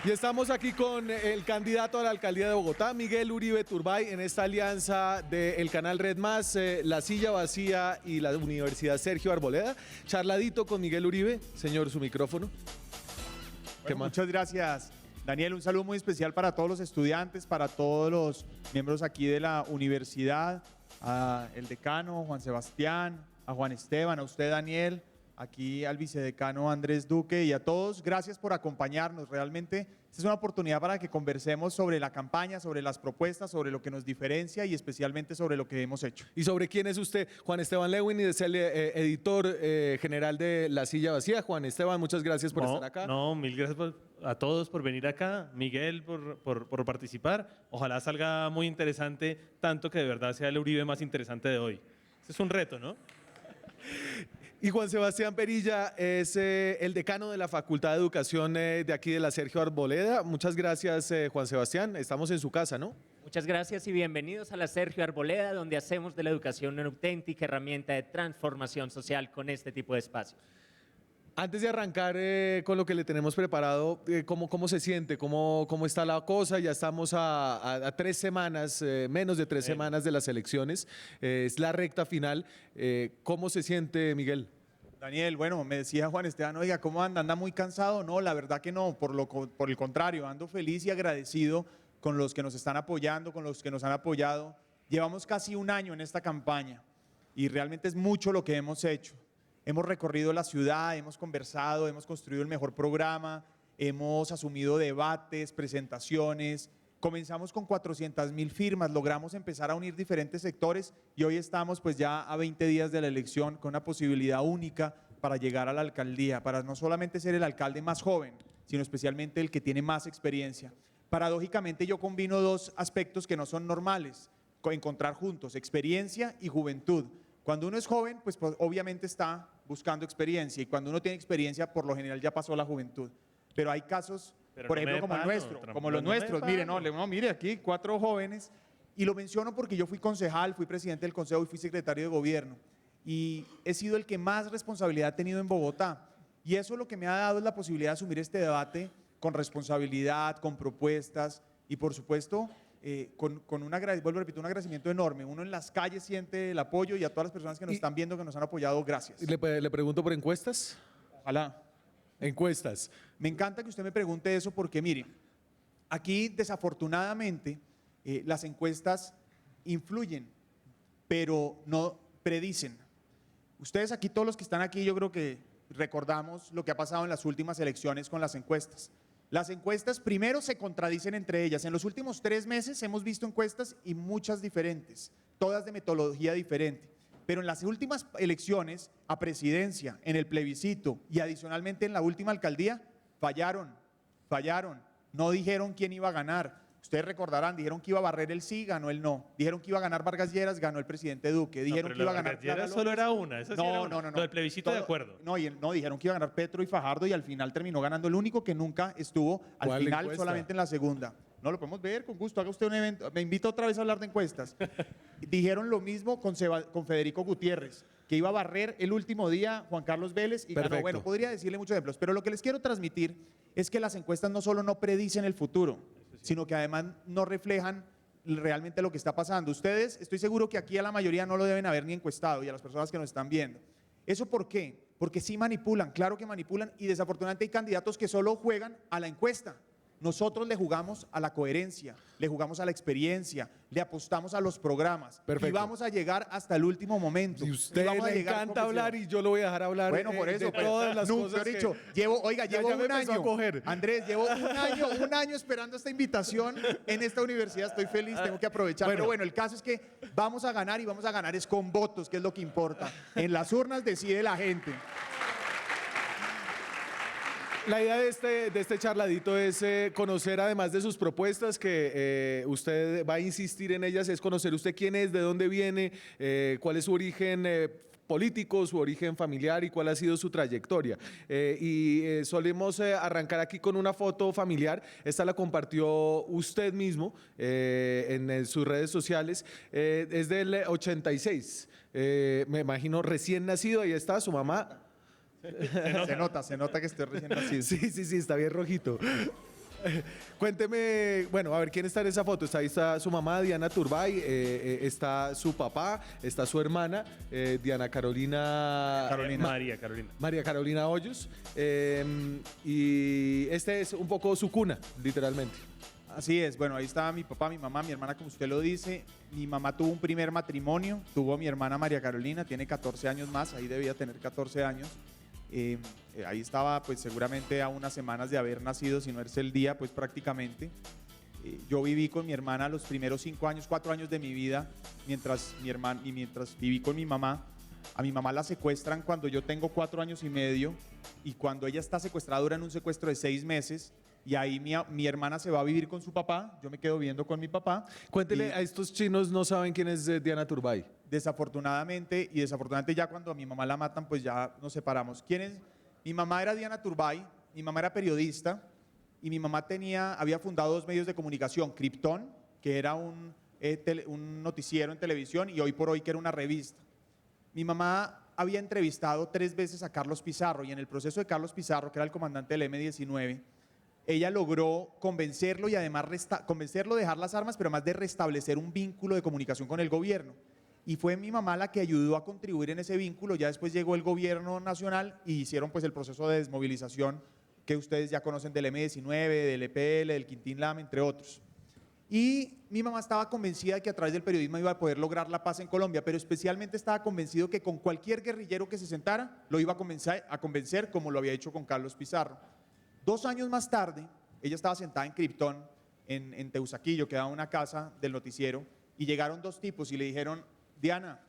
Y estamos aquí con el candidato a la alcaldía de Bogotá, Miguel Uribe Turbay, en esta alianza del canal Red Más, La Silla Vacía y la Universidad Sergio Arboleda. Charladito con Miguel Uribe. Señor, su micrófono. Bueno, muchas gracias, Daniel. Un saludo muy especial para todos los estudiantes, para todos los miembros aquí de la universidad, a el decano Juan Sebastián, a Juan Esteban, a usted, Daniel, aquí al vicedecano Andrés Duque y a todos. Gracias por acompañarnos. Realmente esta es una oportunidad para que conversemos sobre la campaña, sobre las propuestas, sobre lo que nos diferencia y especialmente sobre lo que hemos hecho. ¿Y sobre quién es usted? Juan Esteban Lewin, es el editor general de La Silla Vacía. Juan Esteban, muchas gracias por estar acá. No, mil gracias a todos por venir acá. Miguel, por participar. Ojalá salga muy interesante, tanto que de verdad sea el Uribe más interesante de hoy. Ese es un reto, ¿no? Y Juan Sebastián Perilla es el decano de la Facultad de Educación de aquí de la Sergio Arboleda. Muchas gracias, Juan Sebastián. Estamos en su casa, ¿no? Muchas gracias y bienvenidos a la Sergio Arboleda, donde hacemos de la educación una auténtica herramienta de transformación social con este tipo de espacios. Antes de arrancar con lo que le tenemos preparado, ¿cómo se siente? ¿Cómo está la cosa? Ya estamos a 3 semanas, menos de 3 semanas de las elecciones. Es la recta final. ¿Cómo se siente, Miguel? Daniel, bueno, me decía Juan Esteban, oiga, ¿cómo anda? ¿Anda muy cansado? No, la verdad que no, por el contrario, ando feliz y agradecido con los que nos están apoyando, con los que nos han apoyado. Llevamos casi un año en esta campaña y realmente es mucho lo que hemos hecho. Hemos recorrido la ciudad, hemos conversado, hemos construido el mejor programa, hemos asumido debates, presentaciones. Comenzamos con 400.000 firmas, logramos empezar a unir diferentes sectores y hoy estamos pues ya a 20 días de la elección con una posibilidad única para llegar a la alcaldía, para no solamente ser el alcalde más joven, sino especialmente el que tiene más experiencia. Paradójicamente yo combino dos aspectos que no son normales, encontrar juntos, experiencia y juventud. Cuando uno es joven, pues obviamente está buscando experiencia y cuando uno tiene experiencia, por lo general ya pasó la juventud. Pero hay casos, por ejemplo, como los nuestros. Mire, aquí 4 jóvenes. Y lo menciono porque yo fui concejal, fui presidente del consejo y fui secretario de gobierno. Y he sido el que más responsabilidad ha tenido en Bogotá. Y eso lo que me ha dado es la posibilidad de asumir este debate con responsabilidad, con propuestas y por supuesto vuelvo a repetir, un agradecimiento enorme. Uno en las calles siente el apoyo y a todas las personas que nos están viendo, que nos han apoyado, gracias. Le pregunto por encuestas. Ojalá. Encuestas. Me encanta que usted me pregunte eso porque, mire, aquí desafortunadamente las encuestas influyen, pero no predicen. Ustedes aquí, todos los que están aquí, yo creo que recordamos lo que ha pasado en las últimas elecciones con las encuestas. Las encuestas primero se contradicen entre ellas. En los últimos 3 meses hemos visto encuestas y muchas diferentes, todas de metodología diferente. Pero en las últimas elecciones a presidencia, en el plebiscito y adicionalmente en la última alcaldía, fallaron. No dijeron quién iba a ganar. Ustedes recordarán, dijeron que iba a barrer el sí, ganó el no. Dijeron que iba a ganar Vargas Lleras, ganó el presidente Duque. Dijeron que iba a ganar Lleras solo era una. Esa sí era una. Lo del plebiscito de acuerdo. No, dijeron que iba a ganar Petro y Fajardo y al final terminó ganando el único que nunca estuvo al final, encuesta? Solamente en la segunda. No, lo podemos ver con gusto, haga usted un evento. Me invito otra vez a hablar de encuestas. Dijeron lo mismo con Federico Gutiérrez, que iba a barrer el último día Juan Carlos Vélez y ganó. Bueno, podría decirle muchos ejemplos, pero lo que les quiero transmitir es que las encuestas no solo no predicen el futuro, sino que además no reflejan realmente lo que está pasando. Ustedes, estoy seguro que aquí a la mayoría no lo deben haber ni encuestado y a las personas que nos están viendo. ¿Eso por qué? Porque sí manipulan, claro que manipulan y desafortunadamente hay candidatos que solo juegan a la encuesta. Nosotros le jugamos a la coherencia, le jugamos a la experiencia, le apostamos a los programas. Perfecto. Y vamos a llegar hasta el último momento. Y usted le encanta hablar y yo lo voy a dejar hablar. Bueno, por eso, de todas las cosas que dicho, llevo un año. Andrés, llevo un año esperando esta invitación en esta universidad. Estoy feliz, tengo que aprovechar. Bueno, pero bueno, el caso es que vamos a ganar y vamos a ganar es con votos, que es lo que importa. En las urnas decide la gente. La idea de este charladito es conocer, además de sus propuestas, que usted va a insistir en ellas, es conocer usted quién es, de dónde viene, cuál es su origen político, su origen familiar y cuál ha sido su trayectoria. Solemos arrancar aquí con una foto familiar. Esta la compartió usted mismo en sus redes sociales. Es del 86. Me imagino recién nacido. Ahí está su mamá. Se nota que estoy recién nacido. Sí, está bien rojito. Cuénteme, bueno, a ver quién está en esa foto. Ahí está su mamá, Diana Turbay, está su papá, está su hermana, Diana Carolina. María Carolina. María Carolina Hoyos. Y este es un poco su cuna, literalmente. Así es, bueno, ahí estaba mi papá, mi mamá, mi hermana, como usted lo dice. Mi mamá tuvo un primer matrimonio, tuvo a mi hermana María Carolina, tiene 14 años más, ahí debía tener 14 años. Ahí estaba pues seguramente a unas semanas de haber nacido, si no es el día, pues prácticamente. Yo viví con mi hermana los primeros 5 años, 4 años de mi vida, mientras viví con mi mamá. A mi mamá la secuestran cuando yo tengo 4 años y medio, y cuando ella está secuestrada duran un secuestro de 6 meses. Y ahí mi hermana se va a vivir con su papá, yo me quedo viviendo con mi papá. Cuéntele, Y a estos chinos no saben quién es Diana Turbay. desafortunadamente ya cuando a mi mamá la matan, pues ya nos separamos. ¿Quién es? Mi mamá era Diana Turbay, mi mamá era periodista y mi mamá había fundado 2 medios de comunicación, Krypton, que era un noticiero en televisión, y Hoy por Hoy, que era una revista. Mi mamá había entrevistado 3 veces a Carlos Pizarro, y en el proceso de Carlos Pizarro, que era el comandante del M-19, ella logró convencerlo y además convencerlo de dejar las armas, pero además de restablecer un vínculo de comunicación con el gobierno. Y fue mi mamá la que ayudó a contribuir en ese vínculo. Ya después llegó el gobierno nacional y hicieron pues el proceso de desmovilización que ustedes ya conocen del M-19, del EPL, del Quintín Lama, entre otros. Y mi mamá estaba convencida de que a través del periodismo iba a poder lograr la paz en Colombia, pero especialmente estaba convencido que con cualquier guerrillero que se sentara lo iba a convencer como lo había hecho con Carlos Pizarro. 2 años más tarde, ella estaba sentada en Krypton, en Teusaquillo, que era una casa del noticiero, y llegaron 2 tipos y le dijeron: Diana,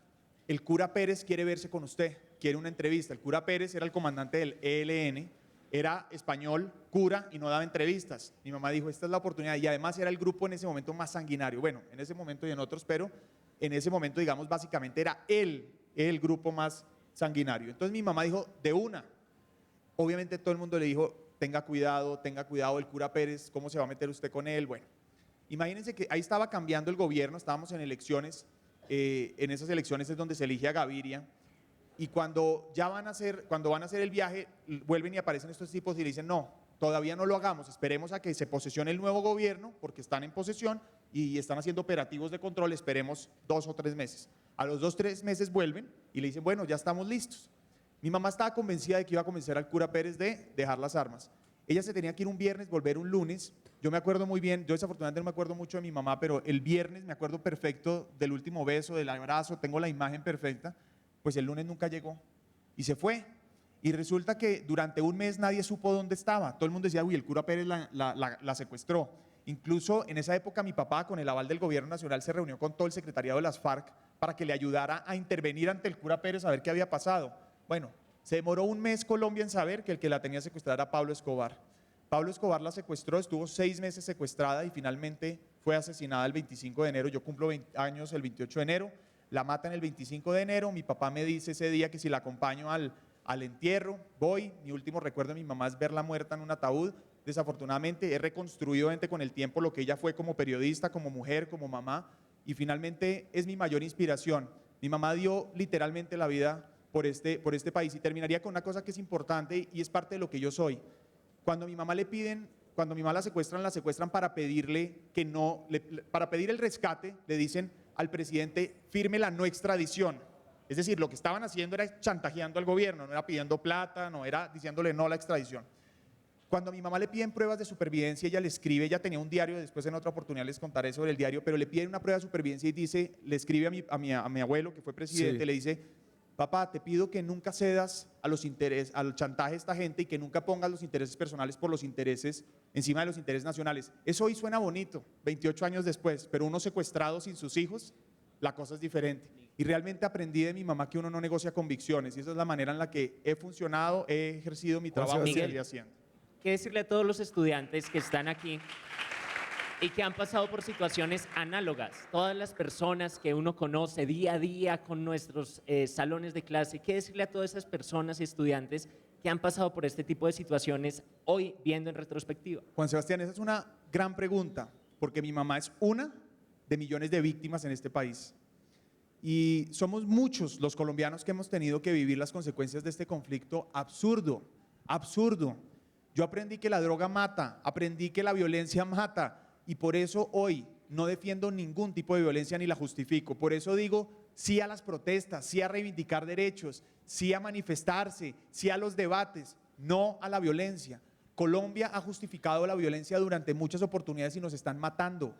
el cura Pérez quiere verse con usted, quiere una entrevista. El cura Pérez era el comandante del ELN, era español, cura, y no daba entrevistas. Mi mamá dijo: esta es la oportunidad, y además era el grupo en ese momento más sanguinario. Bueno, en ese momento y en otros, pero en ese momento, digamos, básicamente era el grupo más sanguinario. Entonces mi mamá dijo: de una. Obviamente todo el mundo le dijo: tenga cuidado, el cura Pérez, ¿cómo se va a meter usted con él? Bueno, imagínense que ahí estaba cambiando el gobierno, estábamos en elecciones, en esas elecciones es donde se elige a Gaviria, y cuando van a hacer el viaje, vuelven y aparecen estos tipos y le dicen: no, todavía no lo hagamos, esperemos a que se posesione el nuevo gobierno, porque están en posesión y están haciendo operativos de control, esperemos 2 o 3 meses. A los 2 o 3 meses vuelven y le dicen: bueno, ya estamos listos. Mi mamá estaba convencida de que iba a convencer al cura Pérez de dejar las armas. Ella se tenía que ir un viernes, volver un lunes. Yo me acuerdo muy bien, yo desafortunadamente no me acuerdo mucho de mi mamá, pero el viernes me acuerdo perfecto del último beso, del abrazo, tengo la imagen perfecta. Pues el lunes nunca llegó y se fue. Y resulta que durante un mes nadie supo dónde estaba. Todo el mundo decía: uy, el cura Pérez la secuestró. Incluso en esa época mi papá, con el aval del gobierno nacional, se reunió con todo el secretariado de las FARC para que le ayudara a intervenir ante el cura Pérez a ver qué había pasado. Bueno, se demoró un mes Colombia en saber que el que la tenía secuestrada era Pablo Escobar. Pablo Escobar la secuestró, estuvo 6 meses secuestrada y finalmente fue asesinada el 25 de enero. Yo cumplo 20 años el 28 de enero, la matan el 25 de enero. Mi papá me dice ese día que si la acompaño al entierro, voy. Mi último recuerdo de mi mamá es verla muerta en un ataúd. Desafortunadamente he reconstruido con el tiempo lo que ella fue como periodista, como mujer, como mamá, y finalmente es mi mayor inspiración. Mi mamá dio literalmente la vida por este país. Y terminaría con una cosa que es importante y es parte de lo que yo soy. Cuando mi mamá la secuestran para pedirle para pedir el rescate, le dicen al presidente: firme la no extradición. Es decir, lo que estaban haciendo era chantajeando al gobierno, no era pidiendo plata, no era diciéndole no a la extradición. Cuando a mi mamá le piden pruebas de supervivencia, ella le escribe, ella tenía un diario, después en otra oportunidad les contaré sobre el diario, pero le piden una prueba de supervivencia y le escribe a mi abuelo, que fue presidente, Sí. le dice: papá, te pido que nunca cedas al chantaje de esta gente y que nunca pongas los intereses personales por los intereses encima de los intereses nacionales. Eso hoy suena bonito, 28 años después, pero uno secuestrado sin sus hijos, la cosa es diferente. Y realmente aprendí de mi mamá que uno no negocia convicciones, y esa es la manera en la que he funcionado, he ejercido mi trabajo y Miguel, seguiré haciendo. ¿qué decirle a todos los estudiantes que están aquí y que han pasado por situaciones análogas? Todas las personas que uno conoce día a día con nuestros salones de clase, ¿qué decirle a todas esas personas y estudiantes que han pasado por este tipo de situaciones hoy viendo en retrospectiva? Juan Sebastián, esa es una gran pregunta, porque mi mamá es una de millones de víctimas en este país. Y somos muchos los colombianos que hemos tenido que vivir las consecuencias de este conflicto absurdo. Yo aprendí que la droga mata, aprendí que la violencia mata y por eso hoy no defiendo ningún tipo de violencia ni la justifico. Por eso digo sí a las protestas, sí a reivindicar derechos, sí a manifestarse, sí a los debates, no a la violencia. Colombia ha justificado la violencia durante muchas oportunidades y nos están matando.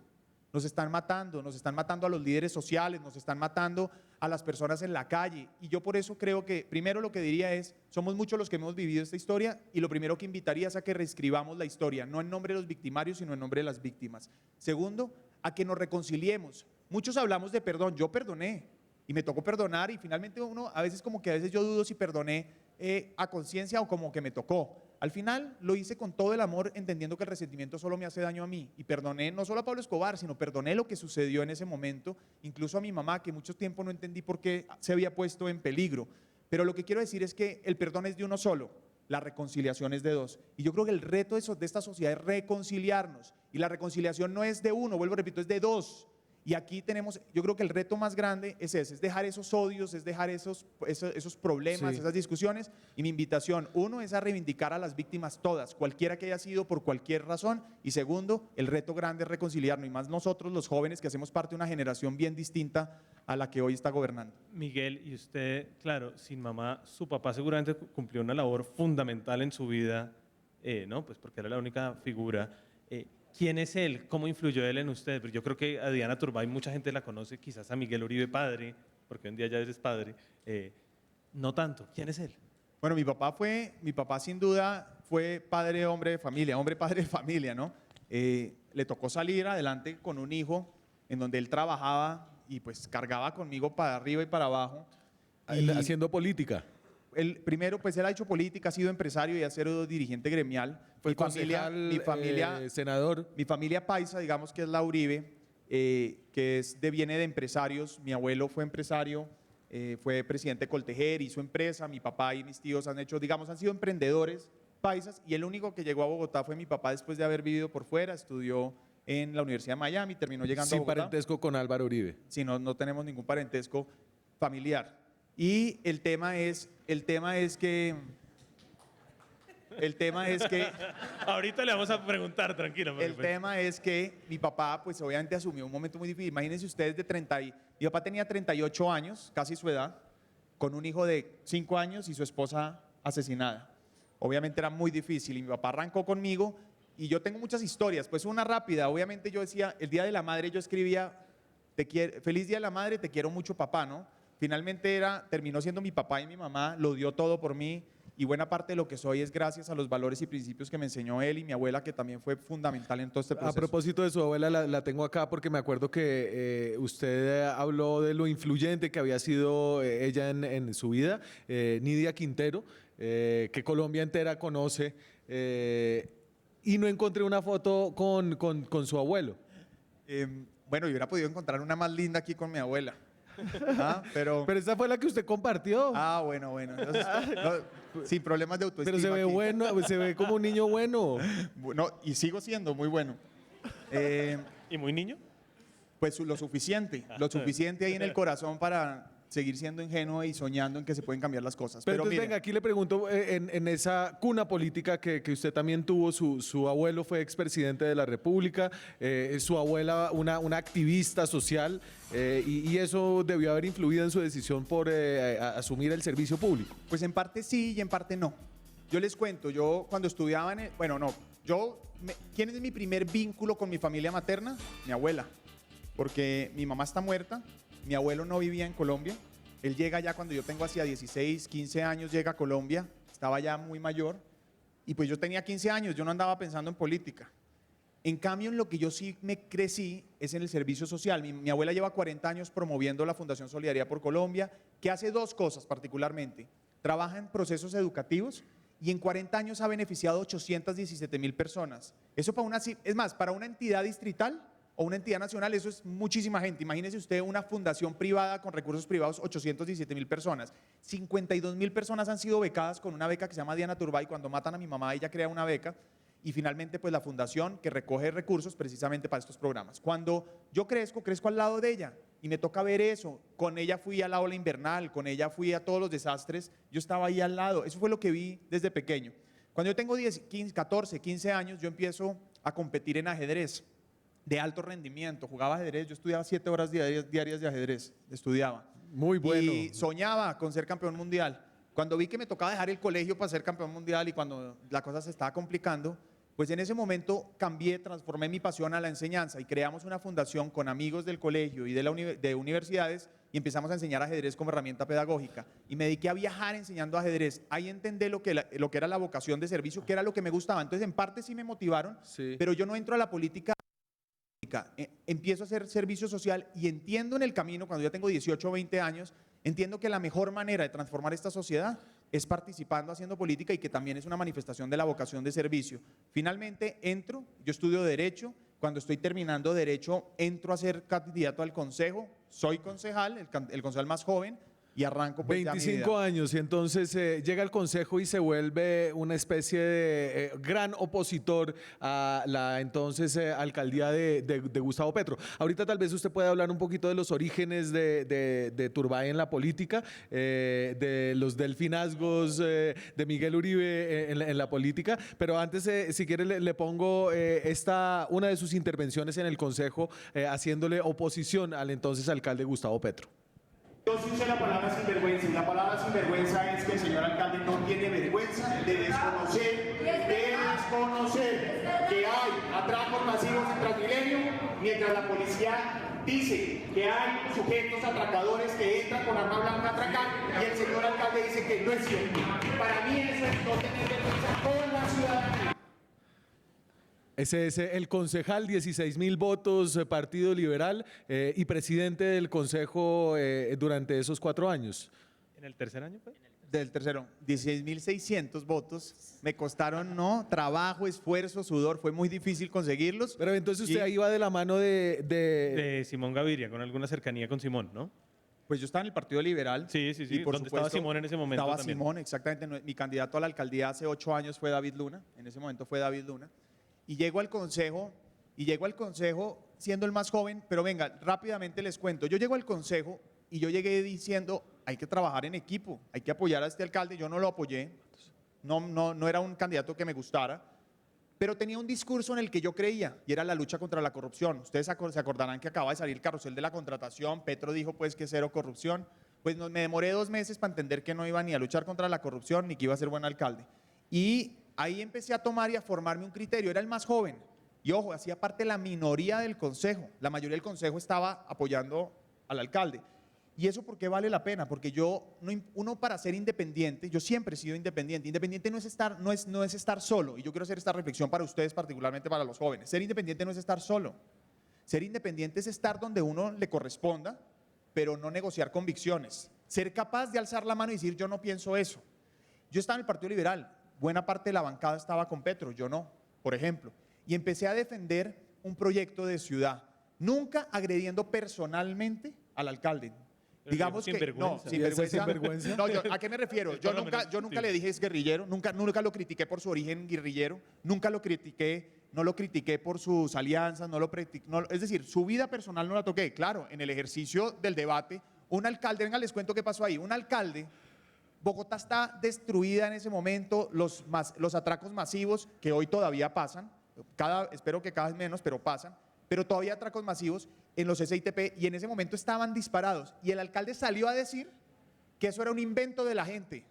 Nos están matando a los líderes sociales, nos están matando a las personas en la calle. Y yo por eso creo que, primero lo que diría es, somos muchos los que hemos vivido esta historia y lo primero que invitaría es a que reescribamos la historia, no en nombre de los victimarios, sino en nombre de las víctimas. Segundo, a que nos reconciliemos. Muchos hablamos de perdón, yo perdoné y me tocó perdonar y finalmente uno, a veces yo dudo si perdoné a conciencia o como que me tocó. Al final lo hice con todo el amor, entendiendo que el resentimiento solo me hace daño a mí y perdoné no solo a Pablo Escobar, sino perdoné lo que sucedió en ese momento, incluso a mi mamá, que mucho tiempo no entendí por qué se había puesto en peligro. Pero lo que quiero decir es que el perdón es de uno solo, la reconciliación es de dos. Y yo creo que el reto de esta sociedad es reconciliarnos. Y la reconciliación no es de uno, vuelvo, repito, es de dos. Y aquí tenemos, yo creo que el reto más grande es ese, es dejar esos odios, es dejar esos problemas, Sí. esas discusiones. Y mi invitación, uno, es a reivindicar a las víctimas todas, cualquiera que haya sido, por cualquier razón. Y segundo, el reto grande es reconciliarnos, y más nosotros los jóvenes que hacemos parte de una generación bien distinta a la que hoy está gobernando. Miguel, y usted, claro, sin mamá, su papá seguramente cumplió una labor fundamental en su vida, ¿no? Pues porque era la única figura. ¿Quién es él? ¿Cómo influyó él en usted? Porque yo creo que a Diana Turbay mucha gente la conoce, quizás a Miguel Uribe padre, porque hoy en día ya eres padre. No tanto. ¿Quién es él? Bueno, mi papá sin duda fue padre, hombre, padre de familia, ¿no? Le tocó salir adelante con un hijo en donde él trabajaba y pues cargaba conmigo para arriba y para abajo. Y Haciendo política. él, primero, pues él ha hecho política, ha sido empresario y ha sido dirigente gremial. Fue concejal, senador. Mi familia paisa, digamos que es la Uribe, viene de empresarios. Mi abuelo fue empresario, fue presidente de Coltejer, hizo empresa. Mi papá y mis tíos han sido emprendedores paisas, y el único que llegó a Bogotá fue mi papá después de haber vivido por fuera. Estudió en la Universidad de Miami, terminó llegando a Sin Bogotá. parentesco con Álvaro Uribe. Sí, no tenemos ningún parentesco familiar. Y el tema es que Ahorita le vamos a preguntar, tranquilo. porque, el pues, tema es que mi papá, pues obviamente asumió un momento muy difícil. Imagínense ustedes mi papá tenía 38 años, casi su edad, con un hijo de 5 años y su esposa asesinada. Obviamente era muy difícil y mi papá arrancó conmigo y yo tengo muchas historias. Pues una rápida, obviamente yo decía, el Día de la Madre yo escribía, feliz Día de la Madre, te quiero mucho papá, ¿no? Finalmente terminó siendo mi papá y mi mamá, lo dio todo por mí. Y buena parte de lo que soy es gracias a los valores y principios que me enseñó él y mi abuela, que también fue fundamental en todo este proceso. A propósito de su abuela, la tengo acá porque me acuerdo que usted habló de lo influyente que había sido ella en su vida, Nidia Quintero, que Colombia entera conoce, y no encontré una foto con su abuelo. Bueno, yo hubiera podido encontrar una más linda aquí con mi abuela. Pero esa fue la que usted compartió. bueno. Entonces, sin problemas de autoestima. Pero se ve aquí. bueno, se ve como un niño bueno. No, y sigo siendo muy bueno. ¿Y muy niño? Pues lo suficiente ahí en el corazón para seguir siendo ingenuo y soñando en que se pueden cambiar las cosas. Pero entonces, mire, venga, aquí le pregunto, en esa cuna política que usted también tuvo, su abuelo fue expresidente de la República, su abuela una activista social, y eso debió haber influido en su decisión por asumir el servicio público. pues en parte sí y en parte no. Yo les cuento, yo cuando estudiaba ¿quién es mi primer vínculo con mi familia materna? Mi abuela, porque mi mamá está muerta. Mi abuelo no vivía en Colombia. Él llega ya cuando yo tengo hacia 16, 15 años, llega a Colombia. Estaba ya muy mayor. Y pues yo tenía 15 años, yo no andaba pensando en política. En cambio, en lo que yo sí me crecí es en el servicio social. Mi abuela lleva 40 años promoviendo la Fundación Solidaridad por Colombia, que hace dos cosas particularmente. Trabaja en procesos educativos y en 40 años ha beneficiado a 817,000 personas. Eso para una entidad distrital o una entidad nacional, eso es muchísima gente. Imagínese usted una fundación privada con recursos privados, 817,000 personas. 52,000 personas han sido becadas con una beca que se llama Diana Turbay. Cuando matan a mi mamá, ella crea una beca. Y finalmente, pues la fundación que recoge recursos precisamente para estos programas. Cuando yo crezco al lado de ella y me toca ver eso. Con ella fui a la ola invernal, con ella fui a todos los desastres. Yo estaba ahí al lado. Eso fue lo que vi desde pequeño. Cuando yo tengo 10, 15, 14, 15 años, yo empiezo a competir en ajedrez de alto rendimiento. Jugaba ajedrez, yo estudiaba 7 horas diarias de ajedrez, estudiaba. Muy bueno. Y soñaba con ser campeón mundial. Cuando vi que me tocaba dejar el colegio para ser campeón mundial y cuando la cosa se estaba complicando, pues en ese momento cambié, transformé mi pasión a la enseñanza y creamos una fundación con amigos del colegio y de universidades y empezamos a enseñar ajedrez como herramienta pedagógica. Y me dediqué a viajar enseñando ajedrez. Ahí entendí lo que era la vocación de servicio, que era lo que me gustaba. Entonces, en parte sí me motivaron, Sí. pero yo no entro a la política. Empiezo a hacer servicio social y entiendo en el camino, cuando ya tengo 18 o 20 años, entiendo que la mejor manera de transformar esta sociedad es participando, haciendo política y que también es una manifestación de la vocación de servicio. Finalmente entro, yo estudio Derecho, cuando estoy terminando Derecho entro a ser candidato al Consejo, soy concejal, el concejal más joven y arranco pues ya mi 25 vida. años y entonces llega al consejo y se vuelve una especie de gran opositor a la entonces alcaldía de Gustavo Petro. Ahorita tal vez usted pueda hablar un poquito de los orígenes de Turbay en la política, de los delfinazgos de Miguel Uribe en la política, pero antes si quiere le pongo una de sus intervenciones en el consejo haciéndole oposición al entonces alcalde Gustavo Petro. Yo sí usé la palabra sinvergüenza y la palabra sinvergüenza es que el señor alcalde no tiene vergüenza de desconocer que hay atracos masivos en Transmilenio, mientras la policía dice que hay sujetos atracadores que entran con arma blanca a atracar y el señor alcalde dice que no es cierto. Para mí eso es no tener vergüenza con la ciudadanía. Ese es el concejal, 16.000 votos, Partido Liberal y presidente del consejo durante esos 4 años. ¿En el tercer año fue? Del tercero, 16.600 votos, me costaron, ¿no? Trabajo, esfuerzo, sudor, fue muy difícil conseguirlos. Pero entonces usted Y- ahí va de la mano De Simón Gaviria, con alguna cercanía con Simón, ¿no? Pues yo estaba en el Partido Liberal. Sí, sí, sí, Y por donde estaba supuesto, Simón en ese momento Estaba también. Simón, exactamente. Mi candidato a la alcaldía hace 8 años fue David Luna. En ese momento fue David Luna. Y llego al consejo siendo el más joven, pero venga, rápidamente les cuento. Yo llego al consejo y yo llegué diciendo, hay que trabajar en equipo, hay que apoyar a este alcalde. Yo no lo apoyé, no era un candidato que me gustara, pero tenía un discurso en el que yo creía y era la lucha contra la corrupción. Ustedes se acordarán que acaba de salir el carrusel de la contratación, Petro dijo pues que cero corrupción. Pues me demoré 2 meses para entender que no iba ni a luchar contra la corrupción ni que iba a ser buen alcalde. Y ahí empecé a tomar y a formarme un criterio, era el más joven. Y ojo, hacía parte la minoría del consejo, la mayoría del consejo estaba apoyando al alcalde. ¿Y eso por qué vale la pena? Porque uno para ser independiente, yo siempre he sido independiente. Independiente no es estar solo. Y yo quiero hacer esta reflexión para ustedes, particularmente para los jóvenes. Ser independiente no es estar solo. Ser independiente es estar donde uno le corresponda, pero no negociar convicciones. Ser capaz de alzar la mano y decir, yo no pienso eso. Yo estaba en el Partido Liberal, buena parte de la bancada estaba con Petro, yo no, por ejemplo. Y empecé a defender un proyecto de ciudad, nunca agrediendo personalmente al alcalde. Pero Digamos que sinvergüenza. no, ¿Y ese sinvergüenza? No, ¿a qué me refiero? Por lo Yo nunca menos, sí. le dije es guerrillero, nunca lo critiqué por su origen guerrillero, nunca lo critiqué, no lo critiqué por sus alianzas, es decir, su vida personal no la toqué. Claro, en el ejercicio del debate, un alcalde, venga, les cuento qué pasó ahí. Un alcalde, Bogotá está destruida en ese momento, los atracos masivos que hoy todavía pasan, espero que cada vez menos, pero pasan, pero todavía atracos masivos en los SITP y en ese momento estaban disparados. Y el alcalde salió a decir que eso era un invento de la gente.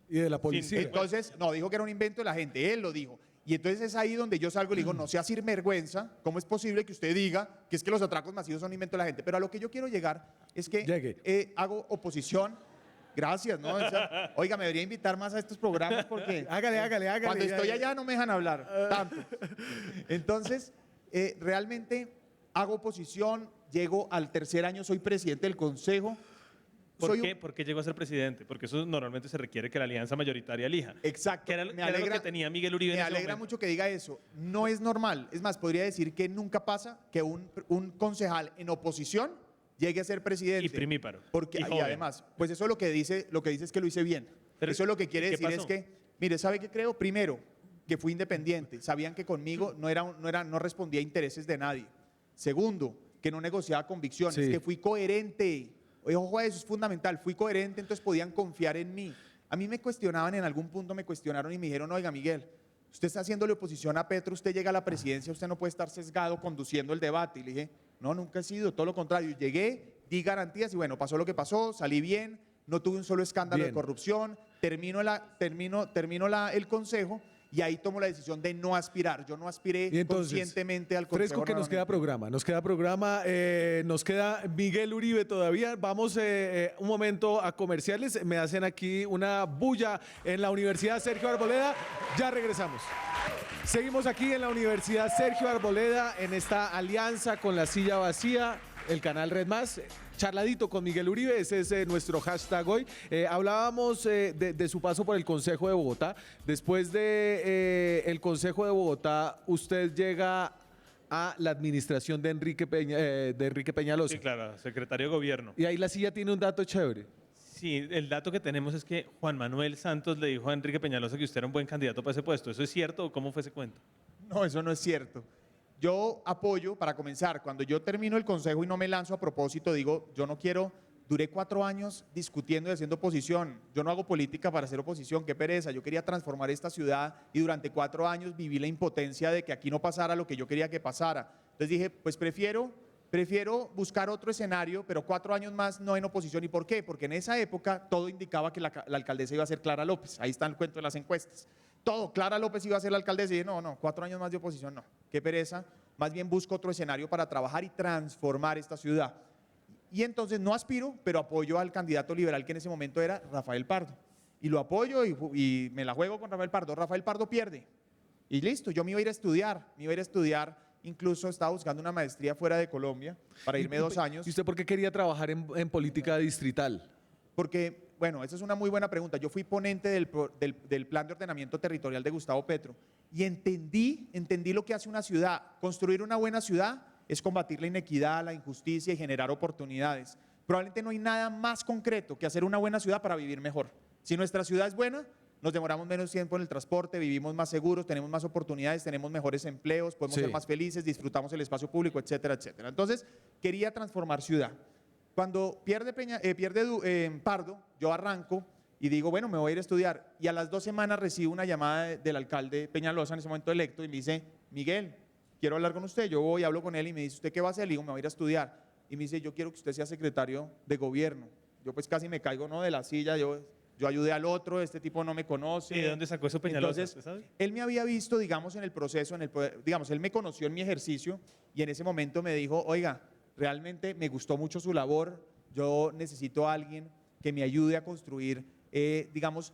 Y de la policía. Entonces, no, dijo que era un invento de la gente, él lo dijo. Y entonces es ahí donde yo salgo y le digo, no sea sinvergüenza, ¿cómo es posible que usted diga que es que los atracos masivos son un invento de la gente? Pero a lo que yo quiero llegar es que Llegue. hago oposición. Gracias, ¿no? O sea, oiga, me debería invitar más a estos programas porque Hágale. cuando estoy allá no me dejan hablar tanto. Entonces, realmente hago oposición, llego al tercer año, soy presidente del consejo. ¿Por qué? ¿Por qué llegó a ser presidente? Porque eso normalmente se requiere que la alianza mayoritaria elija. Exacto. Que era lo que tenía Miguel Uribe Me en ese alegra momento. mucho que diga eso. No es normal. Es más, podría decir que nunca pasa que un concejal en oposición llegue a ser presidente. Y primíparo. Porque, Y y joven. además, pues eso lo que dice es que lo hice bien. Pero, eso lo que quiere ¿y qué decir es pasó? que, mire, ¿sabe qué creo? Primero, que fui independiente. Sabían que conmigo no respondía a intereses de nadie. Segundo, que no negociaba convicciones, Sí. que fui coherente. Ojo, eso es fundamental. Fui coherente, entonces podían confiar en mí. A mí me cuestionaban, en algún punto me cuestionaron y me dijeron, oiga, Miguel, usted está haciéndole oposición a Petro, usted llega a la presidencia, usted no puede estar sesgado conduciendo el debate. Y le dije, no, nunca he sido, todo lo contrario. Llegué, di garantías y bueno, pasó lo que pasó, salí bien, no tuve un solo escándalo Bien. de corrupción, termino el consejo y ahí tomo la decisión de no aspirar. Yo no aspiré Y entonces, conscientemente al consejo. Fresco que nos queda programa, nos queda Miguel Uribe todavía. Vamos un momento a comerciales, me hacen aquí una bulla en la Universidad Sergio Arboleda, ya regresamos. Seguimos aquí en la Universidad Sergio Arboleda en esta alianza con La Silla Vacía, el canal Red Más. Charladito con Miguel Uribe, ese es nuestro hashtag hoy. Hablábamos de su paso por el Consejo de Bogotá. Después de el Consejo de Bogotá, usted llega a la administración de Enrique Peñalosa. Sí, claro, secretario de gobierno. Y ahí La Silla tiene un dato chévere. Sí, el dato que tenemos es que Juan Manuel Santos le dijo a Enrique Peñalosa que usted era un buen candidato para ese puesto. ¿Eso es cierto o cómo fue ese cuento? No, eso no es cierto. Yo apoyo, para comenzar, cuando yo termino el consejo y no me lanzo a propósito, digo, yo no quiero, duré 4 años discutiendo y haciendo oposición. Yo no hago política para hacer oposición, qué pereza. Yo quería transformar esta ciudad y durante 4 años viví la impotencia de que aquí no pasara lo que yo quería que pasara. Entonces dije, pues prefiero buscar otro escenario, pero 4 años más no en oposición. ¿Y por qué? Porque en esa época todo indicaba que la alcaldesa iba a ser Clara López. Ahí está el cuento de las encuestas. Todo, Clara López iba a ser la alcaldesa y dije, no, 4 años más de oposición, no, qué pereza, más bien busco otro escenario para trabajar y transformar esta ciudad. Y entonces no aspiro, pero apoyo al candidato liberal que en ese momento era Rafael Pardo. Y lo apoyo y me la juego con Rafael Pardo. Rafael Pardo pierde. Y listo, yo me iba a ir a estudiar, incluso estaba buscando una maestría fuera de Colombia para irme 2 años. ¿Y usted por qué quería trabajar en política distrital? Porque, bueno, esa es una muy buena pregunta. Yo fui ponente del plan de ordenamiento territorial de Gustavo Petro y entendí lo que hace una ciudad. Construir una buena ciudad es combatir la inequidad, la injusticia y generar oportunidades. Probablemente no hay nada más concreto que hacer una buena ciudad para vivir mejor. Si nuestra ciudad es buena, nos demoramos menos tiempo en el transporte, vivimos más seguros, tenemos más oportunidades, tenemos mejores empleos, podemos ser más felices, disfrutamos el espacio público, etcétera, etcétera. Entonces, quería transformar ciudad. Cuando pierde Pardo, yo arranco y digo, bueno, me voy a ir a estudiar. Y a las 2 semanas recibo una llamada del alcalde Peñalosa, en ese momento electo, y me dice, Miguel, quiero hablar con usted. Yo voy, hablo con él y me dice, ¿usted qué va a hacer? Le digo, me voy a ir a estudiar. Y me dice, yo quiero que usted sea secretario de gobierno. Yo pues casi me caigo, ¿no?, de la silla, yo ayudé al otro, este tipo no me conoce. ¿Y de dónde sacó eso Peñalosa? Entonces, ¿Usted sabe? él me había visto, digamos, en el proceso, digamos, él me conoció en mi ejercicio y en ese momento me dijo, oiga, realmente me gustó mucho su labor, yo necesito a alguien que me ayude a construir, digamos,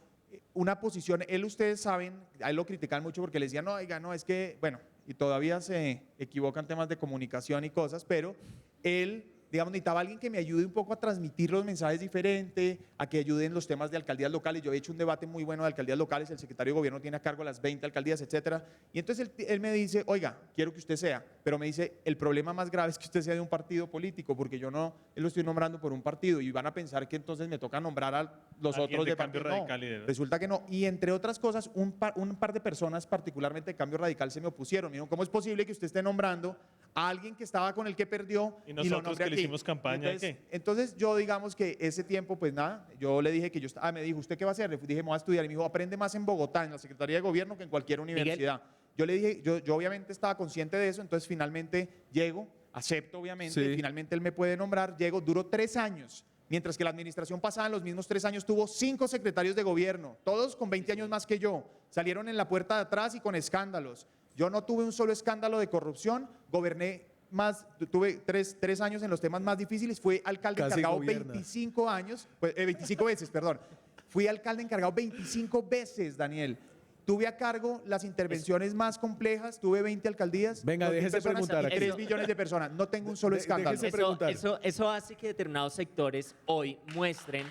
una posición. Ustedes saben, a él lo critican mucho porque le decían, no, oiga, no, es que, bueno, y todavía se equivocan temas de comunicación y cosas, pero él, digamos, necesitaba alguien que me ayude un poco a transmitir los mensajes diferente, a que ayuden los temas de alcaldías locales. Yo he hecho un debate muy bueno de alcaldías locales, el secretario de gobierno tiene a cargo las 20 alcaldías, etcétera. Y entonces él me dice, oiga, quiero que usted sea, pero me dice, el problema más grave es que usted sea de un partido político, porque yo no, él lo estoy nombrando por un partido y van a pensar que entonces me toca nombrar a los Alguien otros de de Cambio partido. Radical y de- Resulta que no. Y entre otras cosas, un par de personas, particularmente de Cambio Radical, se me opusieron. Me dijeron, ¿cómo es posible que usted esté nombrando a alguien que estaba con el que perdió Y lo nosotros nombre que le aquí? hicimos campaña, Entonces, ¿qué? entonces yo, digamos que ese tiempo, pues nada, yo le dije que me dijo, ¿usted qué va a hacer? Le dije, me voy a estudiar. Y me dijo, aprende más en Bogotá, en la Secretaría de Gobierno, que en cualquier universidad. Yo le dije, yo obviamente estaba consciente de eso, entonces finalmente llego, acepto obviamente, finalmente él me puede nombrar, llego, duró 3 años. Mientras que la administración pasada en los mismos 3 años tuvo 5 secretarios de gobierno, todos con 20 años más que yo. Salieron en la puerta de atrás y con escándalos. Yo no tuve un solo escándalo de corrupción, goberné más, tuve 3 años en los temas más difíciles, fui alcalde Casi encargado gobierna. 25 años, 25 veces, perdón. Fui alcalde encargado 25 veces, Daniel. Tuve a cargo las intervenciones más complejas, tuve 20 alcaldías. Venga, 2.000 déjese personas preguntar y aquí. 3 millones de personas. No tengo un solo escándalo. déjese preguntar. Eso hace que determinados sectores hoy muestren,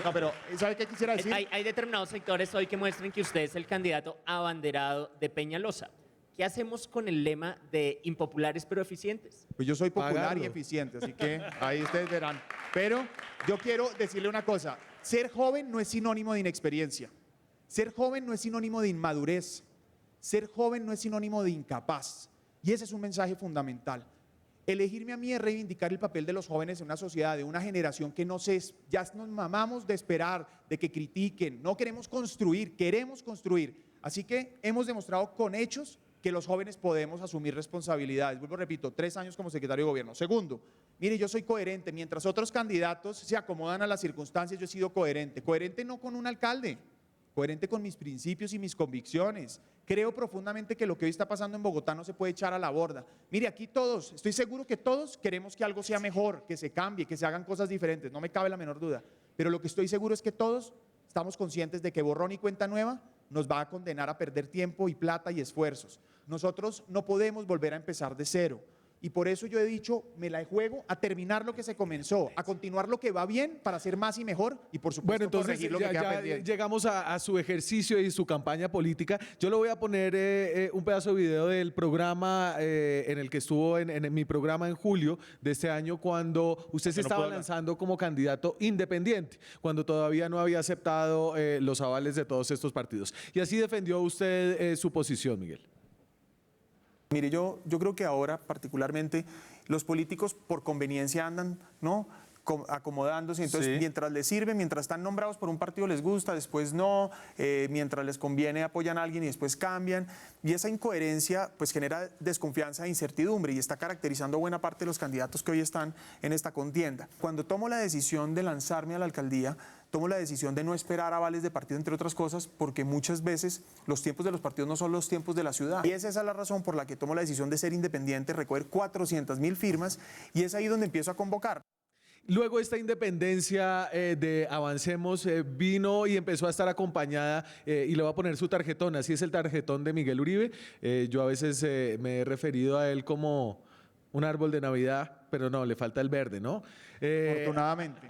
No, pero ¿sabe qué quisiera decir? hay determinados sectores hoy que muestren que usted es el candidato abanderado de Peñalosa. ¿Qué hacemos con el lema de impopulares pero eficientes? Pues yo soy popular Pagarlo. y eficiente, así que ahí ustedes verán. Pero yo quiero decirle una cosa, ser joven no es sinónimo de inexperiencia, ser joven no es sinónimo de inmadurez, ser joven no es sinónimo de incapaz. Y ese es un mensaje fundamental. Elegirme a mí es reivindicar el papel de los jóvenes en una sociedad, de una generación que ya nos mamamos de esperar, de que critiquen. No queremos construir, queremos construir. Así que hemos demostrado con hechos que los jóvenes podemos asumir responsabilidades. Vuelvo, repito, 3 años como secretario de gobierno. Segundo, mire, yo soy coherente. Mientras otros candidatos se acomodan a las circunstancias, yo he sido coherente. Coherente no con un alcalde, coherente con mis principios y mis convicciones. Creo profundamente que lo que hoy está pasando en Bogotá no se puede echar a la borda. Mire, aquí todos, estoy seguro que todos queremos que algo sea mejor, que se cambie, que se hagan cosas diferentes, no me cabe la menor duda. Pero lo que estoy seguro es que todos estamos conscientes de que borrón y cuenta nueva nos va a condenar a perder tiempo y plata y esfuerzos. Nosotros no podemos volver a empezar de cero. Y por eso yo he dicho, me la juego a terminar lo que se comenzó, a continuar lo que va bien para hacer más y mejor y por supuesto Bueno, entonces corregir lo que queda ya pendiente. llegamos a su ejercicio y su campaña política. Yo le voy a poner un pedazo de video del programa en el que estuvo en mi programa en julio de este año cuando usted se no estaba puedo hablar. lanzando como candidato independiente, cuando todavía no había aceptado los avales de todos estos partidos. Y así defendió usted su posición, Miguel. Mire, yo creo que ahora particularmente los políticos por conveniencia andan, ¿no?, acomodándose, entonces Sí. mientras les sirve, mientras están nombrados por un partido les gusta, después no, mientras les conviene apoyan a alguien y después cambian, y esa incoherencia pues genera desconfianza e incertidumbre y está caracterizando buena parte de los candidatos que hoy están en esta contienda. Cuando tomo la decisión de lanzarme a la alcaldía, tomo la decisión de no esperar avales de partido, entre otras cosas, porque muchas veces los tiempos de los partidos no son los tiempos de la ciudad. Y esa es la razón por la que tomo la decisión de ser independiente, recoger 400.000 firmas, y es ahí donde empiezo a convocar. Luego esta independencia de Avancemos vino y empezó a estar acompañada, y le voy a poner su tarjetón, así es el tarjetón de Miguel Uribe. Yo a veces me he referido a él como un árbol de Navidad, pero no, le falta el verde, ¿no? Afortunadamente.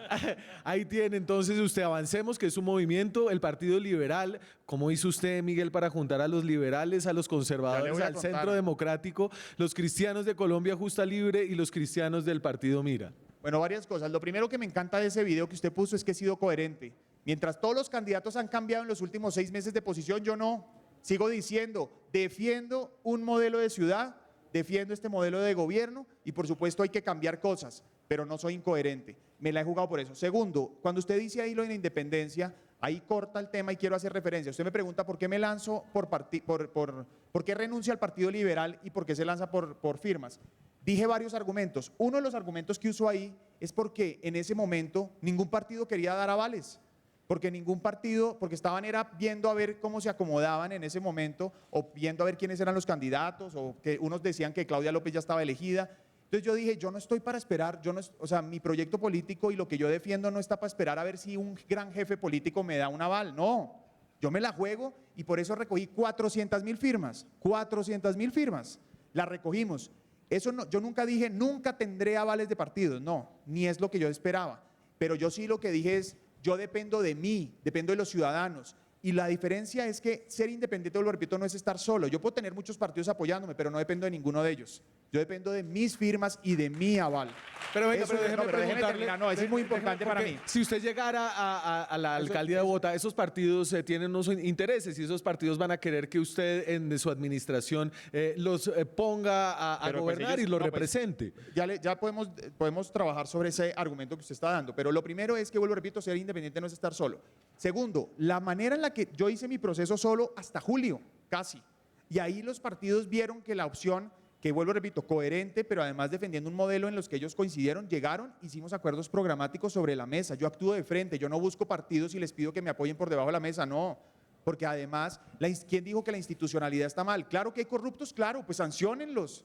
Ahí tiene entonces usted Avancemos, que es un movimiento, el Partido Liberal. ¿Cómo hizo usted, Miguel, para juntar a los liberales, a los conservadores, voy a al contar. Centro Democrático, los cristianos de Colombia Justa Libre y los cristianos del Partido Mira? Bueno, varias cosas. Lo primero que me encanta de ese video que usted puso es que he sido coherente. Mientras todos los candidatos han cambiado en los últimos 6 meses de posición, yo no. Sigo diciendo, defiendo un modelo de ciudad, defiendo este modelo de gobierno y por supuesto hay que cambiar cosas, pero no soy incoherente. Me la he jugado por eso. Segundo, cuando usted dice ahí lo de la independencia, ahí corta el tema y quiero hacer referencia. Usted me pregunta por qué me lanzo por qué renuncio al Partido Liberal y por qué se lanza por firmas. Dije varios argumentos. Uno de los argumentos que uso ahí es porque en ese momento ningún partido quería dar avales, porque ningún partido, porque estaban era viendo a ver cómo se acomodaban en ese momento o viendo a ver quiénes eran los candidatos o que unos decían que Claudia López ya estaba elegida. Entonces yo dije, yo no estoy para esperar, o sea, mi proyecto político y lo que yo defiendo no está para esperar a ver si un gran jefe político me da un aval, no. Yo me la juego y por eso recogí 400.000 firmas, 400.000 firmas, las recogimos. Eso no, yo nunca dije, nunca tendré avales de partidos, no, ni es lo que yo esperaba. Pero yo sí lo que dije es, yo dependo de mí, dependo de los ciudadanos. Y la diferencia es que ser independiente, lo repito, no es estar solo. Yo puedo tener muchos partidos apoyándome, pero no dependo de ninguno de ellos. Yo dependo de mis firmas y de mi aval. Pero venga, Eso- pero déjeme no, pero déjeme preguntarle, terminar. No, eso es muy importante para porque mí. Si usted llegara a la alcaldía de Bogotá, esos partidos tienen unos intereses y esos partidos van a querer que usted en su administración los ponga a Pero, pues, gobernar ellos- y los no, pues, represente. Ya podemos trabajar sobre ese argumento que usted está dando, pero lo primero es que, vuelvo, repito, ser independiente no es estar solo. Segundo, la manera en la que yo hice mi proceso solo hasta julio, casi, y ahí los partidos vieron que la opción, que vuelvo, repito, coherente, pero además defendiendo un modelo en los que ellos coincidieron, llegaron, hicimos acuerdos programáticos sobre la mesa, yo actúo de frente, yo no busco partidos y les pido que me apoyen por debajo de la mesa, no. Porque además, ¿quién dijo que la institucionalidad está mal? Claro que hay corruptos, claro, pues sanciónenlos.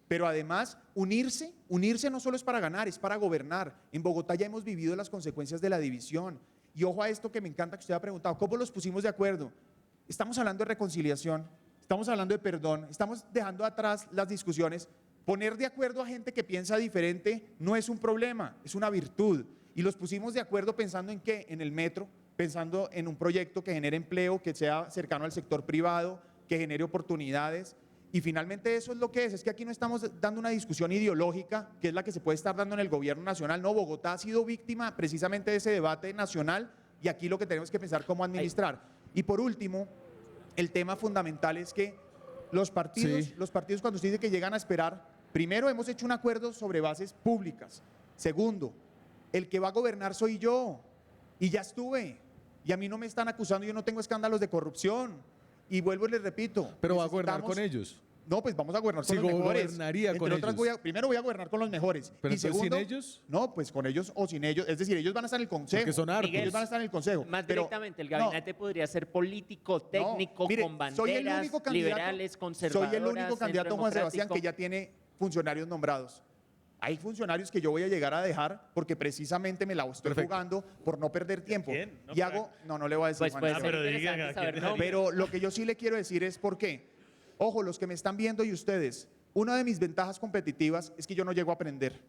Pero además, unirse no solo es para ganar, es para gobernar. En Bogotá ya hemos vivido las consecuencias de la división. Y ojo a esto que me encanta que usted ha preguntado, ¿cómo los pusimos de acuerdo? Estamos hablando de reconciliación, estamos hablando de perdón, estamos dejando atrás las discusiones. Poner de acuerdo a gente que piensa diferente no es un problema, es una virtud. Y los pusimos de acuerdo pensando en qué, en el metro, pensando en un proyecto que genere empleo, que sea cercano al sector privado, que genere oportunidades. Y finalmente eso es lo que es que aquí no estamos dando una discusión ideológica, que es la que se puede estar dando en el gobierno nacional. No, Bogotá ha sido víctima precisamente de ese debate nacional y aquí lo que tenemos que pensar cómo administrar. Y por último, el tema fundamental es que los partidos cuando usted dice que llegan a esperar, Primero, hemos hecho un acuerdo sobre bases públicas. Segundo, el que va a gobernar soy yo y ya estuve. Y a mí no me están acusando, yo no tengo escándalos de corrupción. Y vuelvo y les repito. Pero va a gobernar necesitamos- con ellos. No, pues vamos a gobernar con Sí, los mejores. gobernaría Entre con otras, ellos. primero voy a gobernar con los mejores. Pero Y entonces, segundo, ¿sin ellos? No, pues con ellos o sin ellos. Es decir, ellos van a estar en el consejo. Porque son hartos. Ellos van a estar en el consejo. Más pero- directamente, el no, gabinete podría ser político, técnico, mire, con soy el banderas, único candidato- liberales, conservadoras, Soy el único candidato, Juan Sebastián, que centrodemocrático. ya tiene funcionarios nombrados. Hay funcionarios que yo voy a llegar a dejar porque precisamente me la estoy Perfecto. jugando por no perder tiempo. ¿Quién? No, y hago, no le voy a decir, Pues Juan puede Esteban. ser pero diga, interesante ¿a quién saber dejaría? nombres. Pero lo que yo sí le quiero decir es por qué. Ojo, los que me están viendo y ustedes, una de mis ventajas competitivas es que yo no llego a aprender,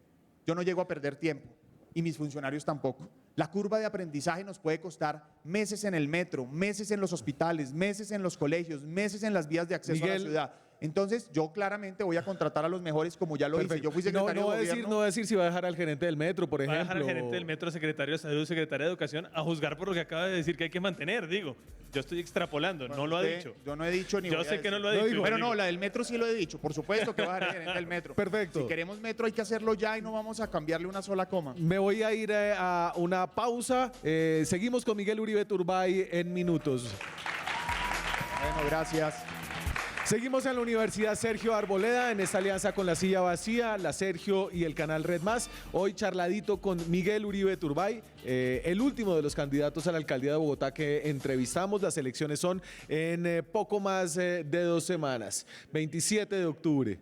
yo no llego a perder tiempo y mis funcionarios tampoco. La curva de aprendizaje nos puede costar meses en el metro, meses en los hospitales, meses en los colegios, meses en las vías de acceso a Miguel. la ciudad. Entonces, yo claramente voy a contratar a los mejores como ya lo hice. Perfecto. Yo fui secretario no va de a decir, gobierno. no va a decir si va a dejar al gerente del metro, por Va a ejemplo. dejar al gerente del metro, secretario de salud, secretaria de educación, a juzgar por lo que acaba de decir que hay que mantener, digo. Yo estoy extrapolando, no lo ha Usted- dicho. Yo no he dicho ni Yo voy a sé que no decir. lo ha No dicho. dijo. Pero digo. no, la del metro sí lo he dicho. Por supuesto que va a dejar el gerente del metro. Perfecto. Si queremos metro hay que hacerlo ya y no vamos a cambiarle una sola coma. Me voy a ir a una pausa. Seguimos con Miguel Uribe Turbay en minutos. Bueno, gracias. Seguimos en la Universidad Sergio Arboleda en esta alianza con la Silla Vacía, la Sergio y el canal Red Más. Hoy charladito con Miguel Uribe Turbay, el último de los candidatos a la alcaldía de Bogotá que entrevistamos. Las elecciones son en poco más de 2 semanas, 27 de octubre.